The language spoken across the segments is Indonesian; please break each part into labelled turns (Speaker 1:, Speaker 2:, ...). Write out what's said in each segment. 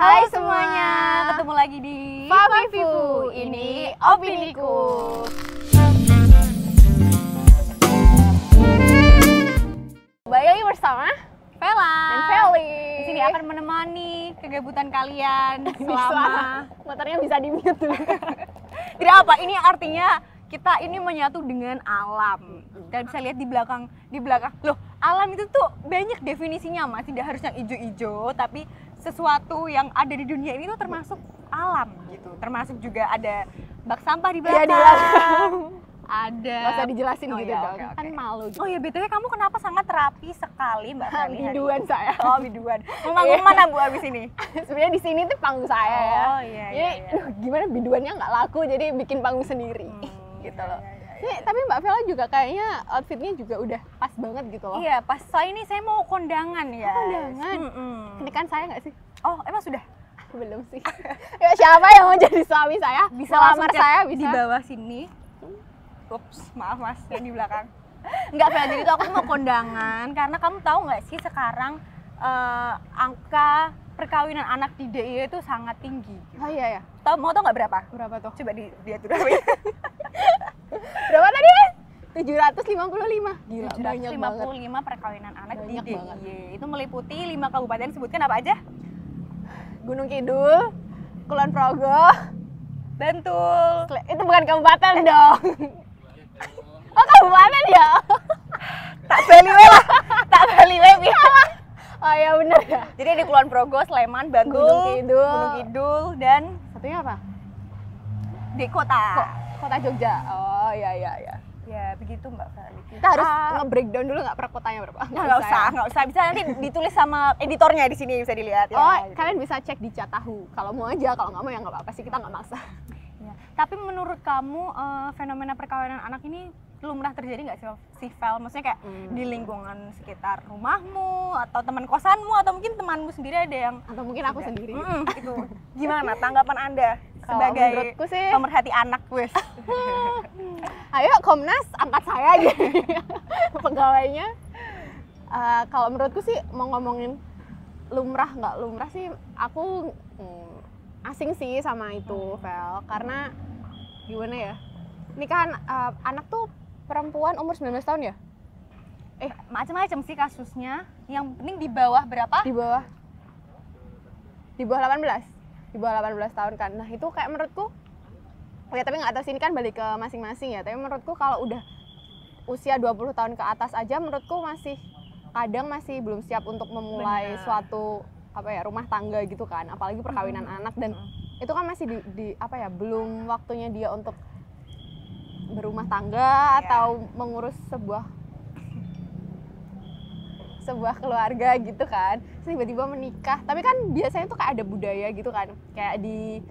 Speaker 1: Hai semuanya, ketemu lagi di
Speaker 2: Favivu, ini opiniku. Kembali lagi bersama
Speaker 1: Vela
Speaker 2: dan Feli.
Speaker 1: Di sini akan menemani kegabutan kalian selama
Speaker 2: motornya bisa di mute dulu.
Speaker 1: tidak apa, ini artinya kita ini menyatu dengan alam. Kalian bisa lihat di belakang loh, alam itu tuh banyak definisinya Mas, tidak harus yang ijo-ijo, tapi sesuatu yang ada di dunia ini tuh termasuk alam gitu. Termasuk juga ada bak sampah di belakang.
Speaker 2: di belakang.
Speaker 1: Ada.
Speaker 2: Gak usah dijelasin
Speaker 1: Oh,
Speaker 2: gitu
Speaker 1: iya,
Speaker 2: dong.
Speaker 1: oke, oke.
Speaker 2: Kan malu gitu.
Speaker 1: Oh ya, BTW kamu kenapa sangat rapi sekali Mbak Feli hari
Speaker 2: Biduan
Speaker 1: ini?
Speaker 2: saya.
Speaker 1: Oh, biduan. Mau manggung mana Bu abis ini?
Speaker 2: Sebenarnya di sini tuh panggung saya ya.
Speaker 1: Oh iya
Speaker 2: Jadi,
Speaker 1: iya.
Speaker 2: aduh, gimana biduannya nggak laku jadi bikin panggung sendiri. Gitu loh. Tapi Mbak Vela juga kayaknya outfitnya juga udah pas banget gitu loh.
Speaker 1: Iya, pas ini saya mau kondangan ya.
Speaker 2: Kondangan? Pernikahan saya nggak sih?
Speaker 1: Oh, emang sudah?
Speaker 2: Belum sih. Ya, siapa yang mau jadi suami saya?
Speaker 1: Bisa
Speaker 2: Mau
Speaker 1: langsung
Speaker 2: lamar
Speaker 1: chat
Speaker 2: saya bisa.
Speaker 1: di bawah sini. Ups, maaf Mas, yang di belakang. Enggak, Fel, jadi tuh aku mau kondangan karena kamu tahu nggak sih sekarang angka perkawinan anak di DIY itu sangat tinggi.
Speaker 2: Oh iya ya.
Speaker 1: Mau tau nggak berapa?
Speaker 2: Berapa tuh?
Speaker 1: Coba dilihat dulu.
Speaker 2: Berapa tadi, Mas? 755. Gila, banyak banget.
Speaker 1: 755 perkawinan anak
Speaker 2: Banyak
Speaker 1: di
Speaker 2: banget.
Speaker 1: DIY. Itu meliputi 5 kabupaten, sebutkan apa aja?
Speaker 2: Gunung Kidul, Kulon Progo,
Speaker 1: Bantul.
Speaker 2: itu bukan kabupaten dong. Oh, kabupaten ya?
Speaker 1: Tak baliwe lah. Tak baliwe biar.
Speaker 2: Oh iya bener ya.
Speaker 1: Jadi ada Kulon Progo, Sleman, Bantul,
Speaker 2: Gunung Kidul.
Speaker 1: dan
Speaker 2: Satunya apa?
Speaker 1: di kota.
Speaker 2: Kota Jogja. Oh iya iya iya.
Speaker 1: Ya begitu Mbak Feli.
Speaker 2: Kita harus nge-breakdown dulu nggak per kotanya berapa?
Speaker 1: Nggak usah. Bisa nanti ditulis sama editornya di sini, bisa dilihat. Ya,
Speaker 2: Oh,
Speaker 1: gitu.
Speaker 2: kalian bisa cek di chat tahu. Kalau mau aja, kalau nggak mau ya nggak apa-apa sih, kita nggak maksa.
Speaker 1: Ya. Tapi menurut kamu fenomena perkawinan anak ini lumrah terjadi nggak sih Vel? Maksudnya kayak di lingkungan sekitar rumahmu atau teman kosanmu atau mungkin temanmu sendiri ada yang
Speaker 2: Atau mungkin aku sendiri.
Speaker 1: Itu gimana tanggapan Anda
Speaker 2: Kalau
Speaker 1: sebagai
Speaker 2: menurutku sih,
Speaker 1: pemerhati anak wes?
Speaker 2: ayo Komnas angkat saya aja pegawainya. Kalau menurutku sih mau ngomongin lumrah nggak lumrah sih, aku asing sih sama itu, Vel. Karena gimana ya, ini kan anak tuh perempuan umur 19 tahun ya?
Speaker 1: Macam-macam sih kasusnya. Yang penting di bawah berapa?
Speaker 2: Di bawah 18. Di bawah 18 tahun kan. Nah, itu kayak menurutku, ya tapi nggak tahu sih, ini kan balik ke masing-masing ya. Tapi menurutku kalau udah usia 20 tahun ke atas aja, menurutku kadang masih belum siap untuk memulai suatu rumah tangga gitu kan. Apalagi perkawinan anak, dan itu kan masih belum waktunya dia untuk berumah tangga atau mengurus sebuah keluarga gitu kan. Terus tiba-tiba menikah. Tapi kan biasanya tuh kayak ada budaya gitu kan. Kayak di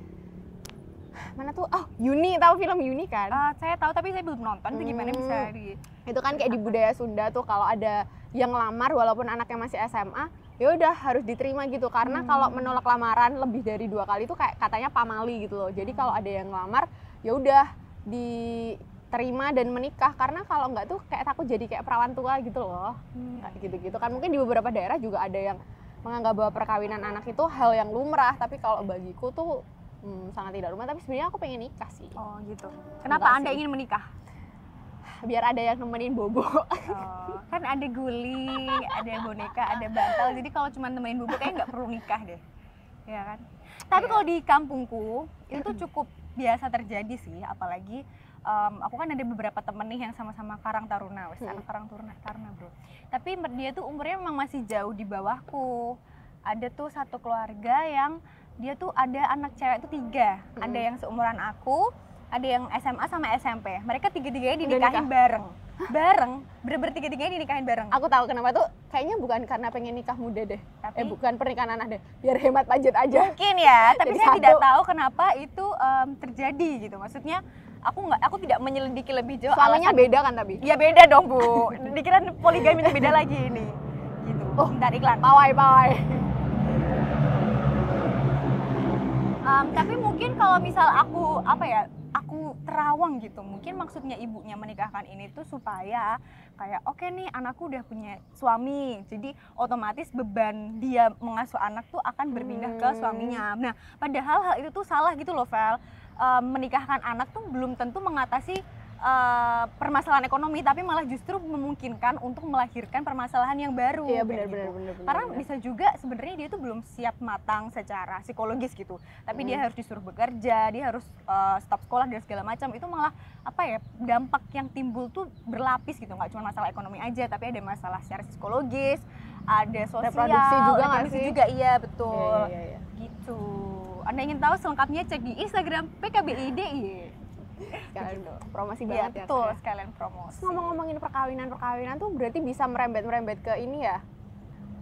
Speaker 2: mana tuh? Oh, Yuni, tahu film Yuni kan?
Speaker 1: Saya tahu tapi saya belum nonton. Itu gimana bisa di...
Speaker 2: Itu kan kayak di budaya Sunda tuh, kalau ada yang ngelamar walaupun anaknya masih SMA, ya udah harus diterima gitu. Karena kalau menolak lamaran lebih dari 2 kali itu kayak katanya pamali gitu loh. Jadi kalau ada yang ngelamar, ya udah diterima dan menikah. Karena kalau nggak tuh kayak takut jadi kayak perawan tua gitu loh. Kayak gitu-gitu kan. Mungkin di beberapa daerah juga ada yang menganggap bahwa perkawinan anak itu hal yang lumrah, tapi kalau bagiku tuh sangat tidak lumrah. Tapi sebenarnya aku pengen nikah sih.
Speaker 1: Oh gitu. Kenapa Anda ingin menikah?
Speaker 2: Biar ada yang nemenin bobo.
Speaker 1: Kan ada guling, ada boneka, ada bantal. Jadi kalau cuma nemenin bobo kayaknya nggak perlu nikah deh. Ya kan? Tapi kalau di kampungku itu tuh cukup biasa terjadi sih, apalagi aku kan ada beberapa temen nih yang sama-sama Karang Taruna, anak Karang Taruna bro. Tapi dia tuh umurnya memang masih jauh di bawahku. Ada tuh satu keluarga yang dia tuh ada anak cewek tuh 3. Ada yang seumuran aku, ada yang SMA sama SMP. Mereka 3-3nya dinikahin bareng. Bertiga-tiganya dinikahin bareng.
Speaker 2: Aku tahu kenapa tuh, kayaknya bukan karena pengen nikah muda deh. Bukan pernikahan anak deh, biar hemat budget aja.
Speaker 1: Mungkin ya, tapi
Speaker 2: Jadi
Speaker 1: saya
Speaker 2: satu.
Speaker 1: tidak tahu kenapa itu terjadi gitu. Maksudnya aku tidak menyelidiki lebih jauh.
Speaker 2: Suaminya beda kan tapi?
Speaker 1: Iya beda dong Bu. Dikira poligaminya beda lagi ini. Gitu. Bentar iklan.
Speaker 2: Pawai.
Speaker 1: Tapi mungkin kalau misal aku kerawang gitu. Mungkin maksudnya ibunya menikahkan ini tuh supaya kayak oke nih anakku udah punya suami, jadi otomatis beban dia mengasuh anak tuh akan berpindah ke suaminya. Nah padahal hal itu tuh salah gitu loh Vel. Menikahkan anak tuh belum tentu mengatasi permasalahan ekonomi, tapi malah justru memungkinkan untuk melahirkan permasalahan yang baru.
Speaker 2: Iya
Speaker 1: kayak
Speaker 2: benar.
Speaker 1: Karena bisa juga sebenarnya dia tuh belum siap matang secara psikologis gitu, tapi dia harus disuruh bekerja, dia harus stop sekolah dan segala macam. Itu malah apa ya, dampak yang timbul tuh berlapis gitu, nggak cuma masalah ekonomi aja, tapi ada masalah secara psikologis, ada sosial,
Speaker 2: reproduksi juga nggak sih?
Speaker 1: juga, iya betul.
Speaker 2: Iya.
Speaker 1: Gitu. Anda ingin tahu selengkapnya cek di Instagram PKBIDI.
Speaker 2: Sekalian promosi
Speaker 1: Iya,
Speaker 2: banget
Speaker 1: betul,
Speaker 2: ya.
Speaker 1: sekalian promosi.
Speaker 2: Ngomong-ngomongin perkawinan tuh berarti bisa merembet ke ini ya?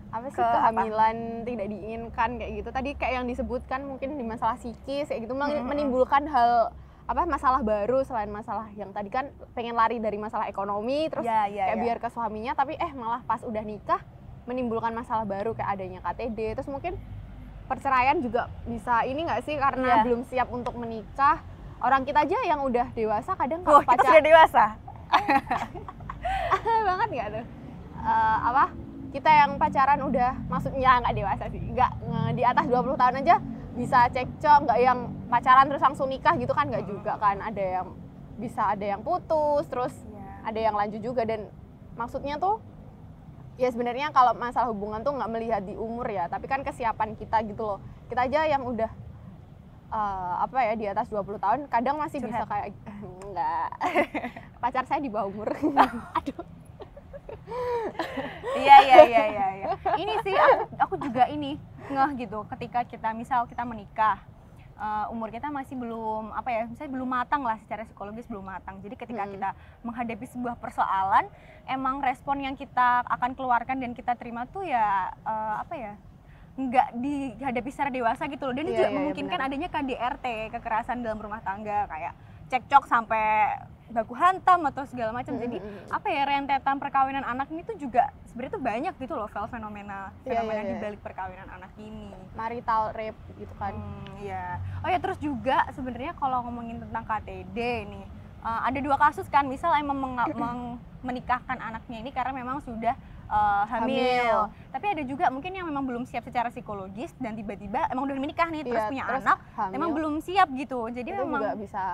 Speaker 2: Apa sih,
Speaker 1: Ke
Speaker 2: kehamilan tidak diinginkan kayak gitu. Tadi kayak yang disebutkan mungkin di masalah psikis kayak gitu menimbulkan hal apa masalah baru selain masalah yang tadi kan pengen lari dari masalah ekonomi terus biar ke suaminya, tapi malah pas udah nikah menimbulkan masalah baru kayak adanya KTD. Terus mungkin perceraian juga bisa ini nggak sih karena belum siap untuk menikah. Orang kita aja yang udah dewasa kadang kalau
Speaker 1: kita sudah dewasa
Speaker 2: banget nggak tuh? Kita yang pacaran udah, maksudnya nggak dewasa sih, nggak di atas 20 tahun aja bisa cekcok, nggak yang pacaran terus langsung nikah gitu kan, nggak juga kan. Ada yang putus, terus ada yang lanjut juga. Dan maksudnya tuh ya sebenarnya kalau masalah hubungan tuh nggak melihat di umur ya, tapi kan kesiapan kita gitu loh. Kita aja yang udah di atas 20 tahun kadang masih bisa kayak enggak. Pacar saya di bawah umur. Aduh.
Speaker 1: Iya. Ini sih aku juga ini ngeh gitu ketika kita menikah. Umur kita masih belum misalnya belum matang lah, secara psikologis belum matang. Jadi ketika kita menghadapi sebuah persoalan, emang respon yang kita akan keluarkan dan kita terima tuh ya nggak dihadapi secara dewasa gitu loh. Dan ini juga memungkinkan adanya KDRT, kekerasan dalam rumah tangga, kayak cekcok sampai baku hantam atau segala macam. Jadi rentetan perkawinan anak ini tuh juga sebenarnya tuh banyak gitu loh fenomena di balik perkawinan anak ini.
Speaker 2: Marital rape gitu kan.
Speaker 1: Terus juga sebenarnya kalau ngomongin tentang KTD nih, ada 2 kasus kan. Misal emang menikahkan anaknya ini karena memang sudah hamil. Tapi ada juga mungkin yang memang belum siap secara psikologis dan tiba-tiba emang udah menikah nih, terus punya anak, hamil. Memang belum siap gitu. Jadi
Speaker 2: itu
Speaker 1: memang
Speaker 2: juga bisa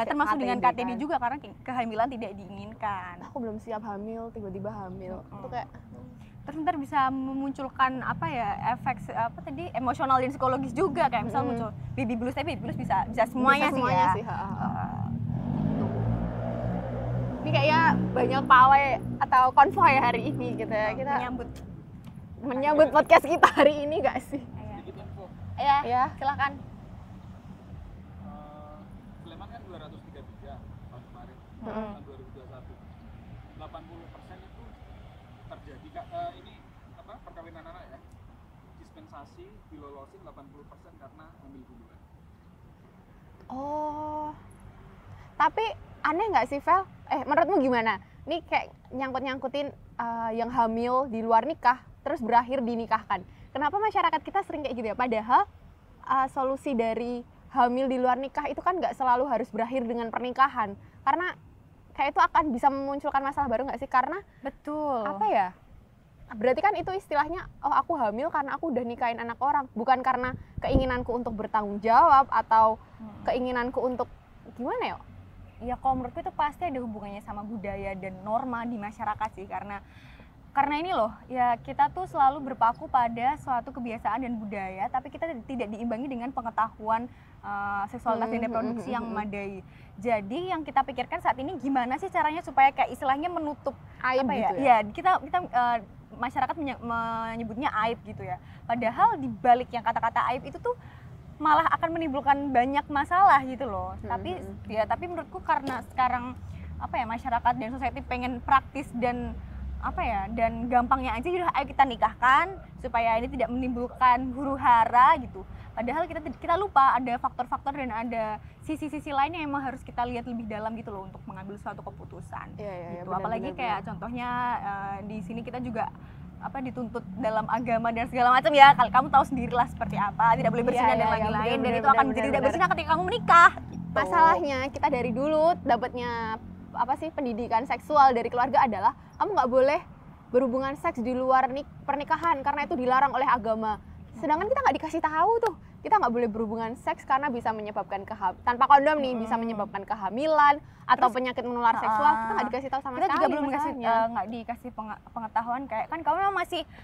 Speaker 1: termasuk
Speaker 2: KTD
Speaker 1: dengan KTD
Speaker 2: kan.
Speaker 1: juga karena kehamilan tidak diinginkan.
Speaker 2: Aku belum siap hamil, tiba-tiba hamil. Itu kayak
Speaker 1: terus ntar bisa memunculkan efek emosional dan psikologis juga, kayak misal muncul baby blues. Tapi baby blues bisa semuanya sih.
Speaker 2: Ini kayaknya banyak pawai atau konvoy hari ini gitu ya. Kita menyambut podcast kita hari ini gak sih?
Speaker 1: Iya, silakan.
Speaker 3: Sleman kan 233 tahun kemarin, tahun 2021. 80% itu terjadi perkawinan anak ya. Dispensasi dilolosin 80% karena hamil duluan.
Speaker 2: Oh. Tapi aneh nggak sih, Vel? Menurutmu gimana? Ini kayak nyangkut-nyangkutin yang hamil di luar nikah terus berakhir dinikahkan. Kenapa masyarakat kita sering kayak gitu ya? Padahal solusi dari hamil di luar nikah itu kan nggak selalu harus berakhir dengan pernikahan. Karena kayak itu akan bisa memunculkan masalah baru nggak sih? Karena
Speaker 1: betul.
Speaker 2: Berarti kan itu istilahnya, aku hamil karena aku udah nikahin anak orang, bukan karena keinginanku untuk bertanggung jawab atau keinginanku untuk gimana ya?
Speaker 1: Ya kalau menurutku itu pasti ada hubungannya sama budaya dan norma di masyarakat sih, karena ini loh, ya kita tuh selalu berpaku pada suatu kebiasaan dan budaya, tapi kita tidak diimbangi dengan pengetahuan seksualitas dan reproduksi yang memadai. Jadi yang kita pikirkan saat ini gimana sih caranya supaya kayak istilahnya menutup
Speaker 2: aib
Speaker 1: kita masyarakat menyebutnya aib gitu ya. Padahal di balik yang kata-kata aib itu tuh malah akan menimbulkan banyak masalah gitu loh. Tapi menurutku karena sekarang masyarakat dan society pengen praktis dan dan gampangnya aja, udah ayo kita nikahkan supaya ini tidak menimbulkan huru-hara gitu. Padahal kita lupa ada faktor-faktor dan ada sisi-sisi lainnya yang emang harus kita lihat lebih dalam gitu loh untuk mengambil suatu keputusan.
Speaker 2: Iya,
Speaker 1: gitu. Apalagi kayak contohnya di sini kita juga dituntut dalam agama dan segala macam ya. Kalau kamu tahu sendirilah seperti apa, tidak boleh berzina dan lain-lain, dan itu akan menjadi tidak berzina ketika kamu menikah.
Speaker 2: Masalahnya kita dari dulu dapatnya apa sih pendidikan seksual dari keluarga adalah kamu nggak boleh berhubungan seks di luar pernikahan karena itu dilarang oleh agama. Sedangkan kita nggak dikasih tahu tuh, kita nggak boleh berhubungan seks karena bisa menyebabkan tanpa kondom nih bisa menyebabkan kehamilan atau penyakit menular seksual. Kita nggak dikasih tahu sama
Speaker 1: kita
Speaker 2: sekali.
Speaker 1: juga belum dikasih
Speaker 2: masalahnya.
Speaker 1: nggak dikasih pengetahuan kayak kan kamu memang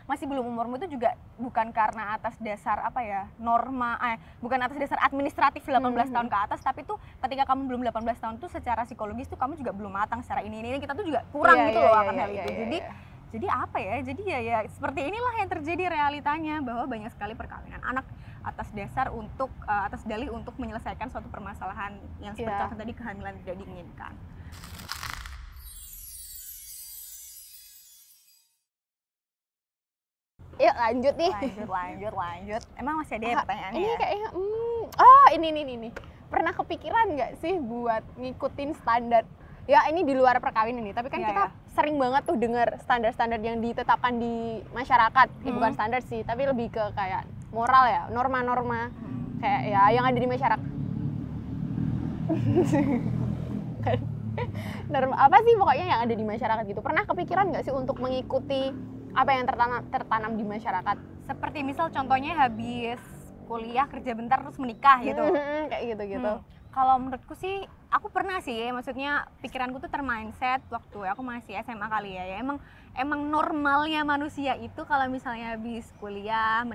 Speaker 1: masih belum umurmu itu juga bukan karena atas dasar apa ya norma bukan atas dasar administratif 18 tahun ke atas, tapi tuh ketika kamu belum 18 tahun tuh secara psikologis tuh kamu juga belum matang secara ini kita tuh juga kurang
Speaker 2: Iya,
Speaker 1: gitu
Speaker 2: iya,
Speaker 1: loh
Speaker 2: iya,
Speaker 1: akan hal
Speaker 2: iya,
Speaker 1: itu.
Speaker 2: iya.
Speaker 1: Jadi apa ya? Jadi ya seperti inilah yang terjadi realitanya, bahwa banyak sekali perkawinan anak atas dasar untuk atas dalih untuk menyelesaikan suatu permasalahan yang seperti contoh tadi, kehamilan tidak diinginkan.
Speaker 2: Yuk lanjut nih.
Speaker 1: Lanjut. Emang masih ada ya pertanyaannya?
Speaker 2: Ini
Speaker 1: Ya?
Speaker 2: kayaknya ini. Pernah kepikiran nggak sih buat ngikutin standar? Ya ini di luar perkawinan nih, tapi kan kita sering banget tuh dengar standar-standar yang ditetapkan di masyarakat. Bukan standar sih, tapi lebih ke kayak moral ya, norma-norma kayak ya yang ada di masyarakat. Norma apa sih pokoknya yang ada di masyarakat gitu. Pernah kepikiran nggak sih untuk mengikuti apa yang tertanam di masyarakat?
Speaker 1: Seperti misal contohnya habis kuliah kerja bentar terus menikah gitu.
Speaker 2: Kayak gitu-gitu.
Speaker 1: Kalau menurutku sih, aku pernah sih, maksudnya pikiranku tuh termindset waktu aku masih SMA kali ya. Emang normalnya manusia itu kalau misalnya habis kuliah,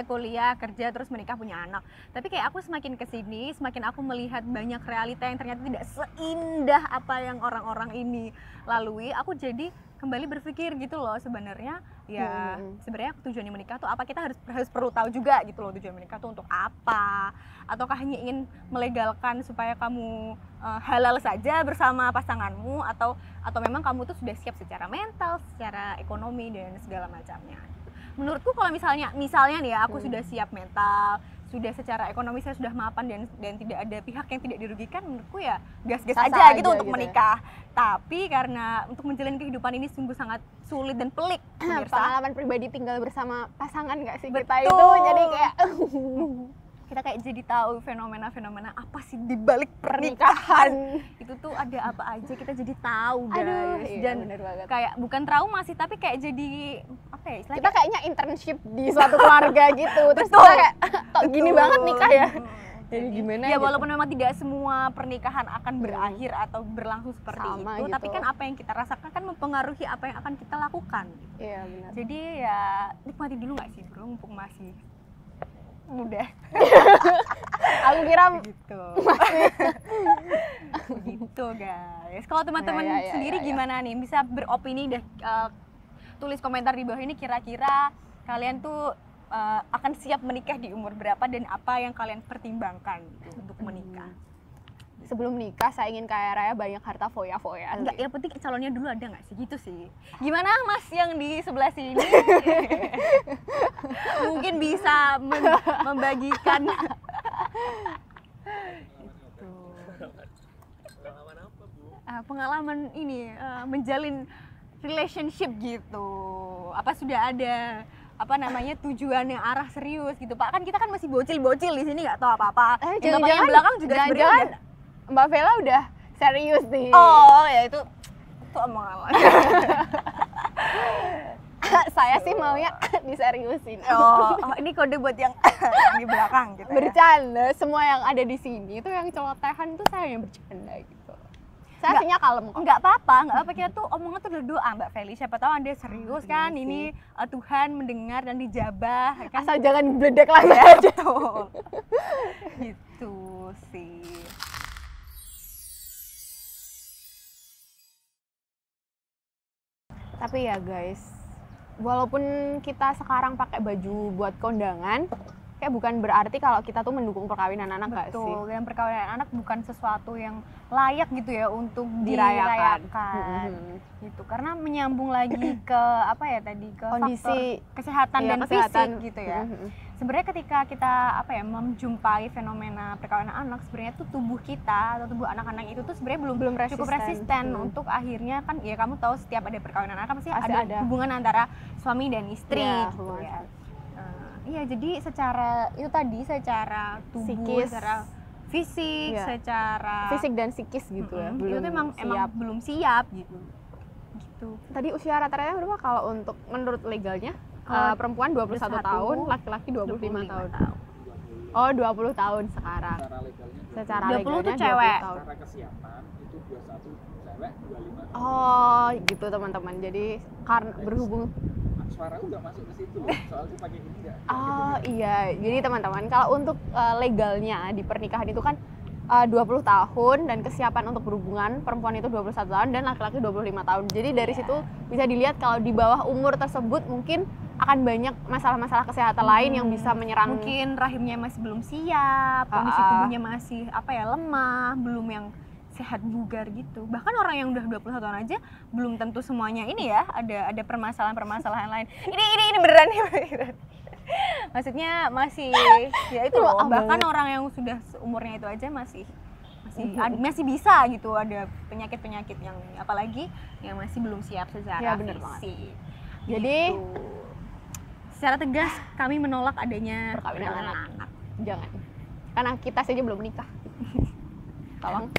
Speaker 1: kuliah, kerja, terus menikah, punya anak. Tapi kayak aku semakin kesini, semakin aku melihat banyak realita yang ternyata tidak seindah apa yang orang-orang ini lalui, aku jadi kembali berpikir gitu loh, sebenarnya ya sebenarnya tujuannya menikah tuh apa, kita harus perlu tahu juga gitu loh tujuan menikah tuh untuk apa, ataukah hanya ingin melegalkan supaya kamu halal saja bersama pasanganmu, atau memang kamu tuh sudah siap secara mental, secara ekonomi dan segala macamnya. Menurutku kalau misalnya nih ya, aku sudah siap mental, sudah secara ekonomi saya sudah mapan dan tidak ada pihak yang tidak dirugikan, menurutku ya gas-gas aja gitu untuk menikah. Tapi karena untuk menjalani kehidupan ini sungguh sangat sulit dan pelik, pemirsa.
Speaker 2: Pengalaman pribadi tinggal bersama pasangan nggak sih?
Speaker 1: Betul.
Speaker 2: Kita itu jadi kayak
Speaker 1: kita kayak jadi tahu fenomena-fenomena apa sih di balik pernikahan. Itu tuh ada apa aja, kita jadi tahu guys.
Speaker 2: Aduh, iya,
Speaker 1: dan
Speaker 2: bener banget.
Speaker 1: kayak bukan trauma sih, tapi kayak jadi apa ya istilahnya,
Speaker 2: Kita kayaknya internship di suatu keluarga gitu. Terus
Speaker 1: Betul.
Speaker 2: kita kayak kok gini
Speaker 1: Betul.
Speaker 2: banget nikah ya. Jadi gimana
Speaker 1: ya
Speaker 2: gitu.
Speaker 1: walaupun memang tidak semua pernikahan akan berakhir atau berlangsung seperti
Speaker 2: Sama
Speaker 1: itu,
Speaker 2: gitu.
Speaker 1: tapi kan apa yang kita rasakan kan mempengaruhi apa yang akan kita lakukan.
Speaker 2: Iya benar.
Speaker 1: Jadi ya nikmati dulu nggak sih bro, mumpung masih muda.
Speaker 2: Aku kira
Speaker 1: Gitu. Begitu guys. Kalau teman-teman
Speaker 2: Ya.
Speaker 1: sendiri gimana nih? Bisa beropini deh, tulis komentar di bawah ini, kira-kira kalian tuh akan siap menikah di umur berapa dan apa yang kalian pertimbangkan gitu, untuk menikah.
Speaker 2: sebelum nikah saya ingin kaya raya, banyak harta foya-foya.
Speaker 1: Enggak, yang penting calonnya dulu ada nggak sih, gitu sih. Gimana Mas yang di sebelah sini? Mungkin bisa membagikan pengalaman ini, menjalin relationship gitu. Apa sudah ada apa namanya tujuan yang arah serius gitu Pak? Kan kita kan masih bocil-bocil di sini, nggak tahu apa-apa. Yang bapaknya belakang juga
Speaker 2: jangan Mbak Vela udah serius nih.
Speaker 1: Oh ya itu omongan.
Speaker 2: Saya sih maunya diseriusin.
Speaker 1: Oh, ini kode buat yang di belakang gitu.
Speaker 2: Bercanda, semua yang ada di sini itu yang celotehan itu saya yang bercanda gitu. Saya aslinya kalem kok.
Speaker 1: Enggak apa-apa, kita tuh omongan tuh doa Mbak Feli. Siapa tahu Anda serius kan,
Speaker 2: sih.
Speaker 1: ini Tuhan mendengar dan dijabah kan.
Speaker 2: Asal jangan bledek lagi aja.
Speaker 1: Betul. Gitu sih.
Speaker 2: Tapi ya guys, walaupun kita sekarang pakai baju buat kondangan, kayak bukan berarti kalau kita tuh mendukung perkawinan anak nggak sih?
Speaker 1: Betul, dan perkawinan anak bukan sesuatu yang layak gitu ya untuk
Speaker 2: Dirayakan.
Speaker 1: dirayakan. Gitu. Karena menyambung lagi ke apa ya tadi, ke
Speaker 2: Kondisi
Speaker 1: faktor kesehatan
Speaker 2: iya,
Speaker 1: dan
Speaker 2: kesehatan.
Speaker 1: fisik gitu ya. Sebenarnya ketika kita apa ya menjumpai fenomena perkawinan anak, sebenarnya tuh tubuh kita atau tubuh anak-anak itu tuh sebenarnya belum cukup resisten untuk akhirnya kan ya kamu tahu setiap ada perkawinan anak kan pasti ada hubungan antara suami dan istri gitu ya. Iya, jadi secara itu tadi secara tubuh,
Speaker 2: psikis,
Speaker 1: secara fisik,
Speaker 2: Iya.
Speaker 1: secara
Speaker 2: fisik dan psikis gitu ya.
Speaker 1: itu tuh emang
Speaker 2: siap.
Speaker 1: belum siap gitu.
Speaker 2: Tadi usia rata-rata berapa kalau untuk menurut legalnya?
Speaker 1: Kalau
Speaker 2: Perempuan 21 tahun, laki-laki 25 tahun. Oh, 20 tahun sekarang.
Speaker 3: Secara legalnya
Speaker 2: Secara
Speaker 1: 20
Speaker 2: legalnya
Speaker 1: tuh cewek.
Speaker 2: 20 tahun.
Speaker 3: secara kesiapan itu 21 cewek, 25 cowok.
Speaker 2: Oh, gitu teman-teman. Jadi karena berhubung
Speaker 3: Suara udah masuk ke situ. Soalnya pakai ini enggak.
Speaker 2: oh iya, jadi teman-teman kalau untuk legalnya di pernikahan itu kan 20 tahun dan kesiapan untuk berhubungan perempuan itu 21 tahun dan laki-laki 25 tahun. Jadi dari situ bisa dilihat kalau di bawah umur tersebut mungkin akan banyak masalah-masalah kesehatan lain yang bisa menyerang.
Speaker 1: Mungkin rahimnya masih belum siap, kondisi tubuhnya masih lemah, belum yang sehat bugar gitu. Bahkan orang yang udah 21 tahun aja belum tentu semuanya ini ya, ada permasalahan-permasalahan lain. Ini beneran nih. Beneran. Maksudnya masih ya itu loh, bahkan orang yang sudah umurnya itu aja masih bisa gitu, ada penyakit-penyakit yang apalagi yang masih belum siap secara
Speaker 2: Ya, bener
Speaker 1: fisik.
Speaker 2: Jadi
Speaker 1: Gitu. Secara tegas kami menolak adanya
Speaker 2: Perkawinan
Speaker 1: anak.
Speaker 2: jangan. Karena kita saja belum menikah. Tolong.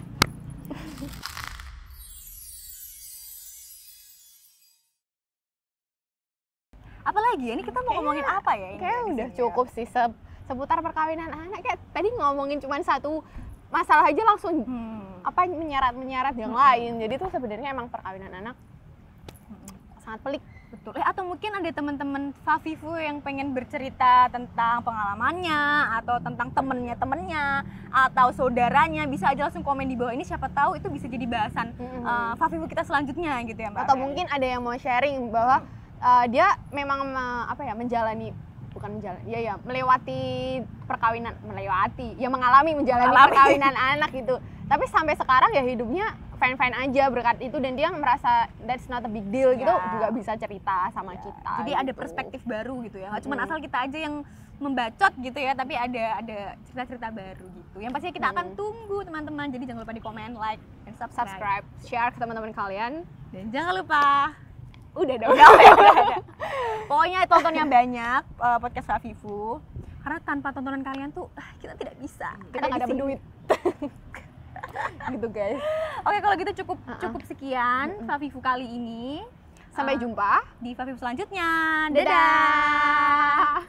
Speaker 1: Apalagi ya, ini kita mau ngomongin apa ya ini?
Speaker 2: Kayak
Speaker 1: di
Speaker 2: udah
Speaker 1: sini ya?
Speaker 2: cukup sih seputar perkawinan anak. Kayak tadi ngomongin cuma satu masalah aja langsung apa menyarat yang lain. Jadi tuh sebenarnya emang perkawinan anak sangat pelik.
Speaker 1: Betul. Atau mungkin ada teman-teman Fafifu yang pengen bercerita tentang pengalamannya atau tentang temennya atau saudaranya, bisa aja langsung komen di bawah ini, siapa tahu itu bisa jadi bahasan Fafifu kita selanjutnya gitu ya Mbak.
Speaker 2: Atau mungkin ada yang mau sharing bahwa dia memang melewati perkawinan, mengalami menjalani perkawinan anak gitu. Tapi sampai sekarang ya hidupnya fine-fine aja berkat itu, dan dia merasa that's not a big deal gitu, juga bisa cerita sama kita.
Speaker 1: Jadi
Speaker 2: gitu.
Speaker 1: ada perspektif baru gitu ya. Nggak cuma asal kita aja yang membacot gitu ya, tapi ada cerita-cerita baru gitu. Yang pastinya kita akan tunggu teman-teman. Jadi jangan lupa di komen, like, dan subscribe.
Speaker 2: Share ke teman-teman kalian.
Speaker 1: Dan jangan lupa
Speaker 2: Udah dong.
Speaker 1: udah. Pokoknya tonton yang banyak podcast Fafifu. Karena tanpa tontonan kalian tuh kita tidak bisa.
Speaker 2: Kita nggak dapat duit. Gitu guys.
Speaker 1: Oke, kalau gitu cukup sekian Fafifu kali ini.
Speaker 2: Sampai jumpa
Speaker 1: di Fafifu selanjutnya.
Speaker 2: Dadah.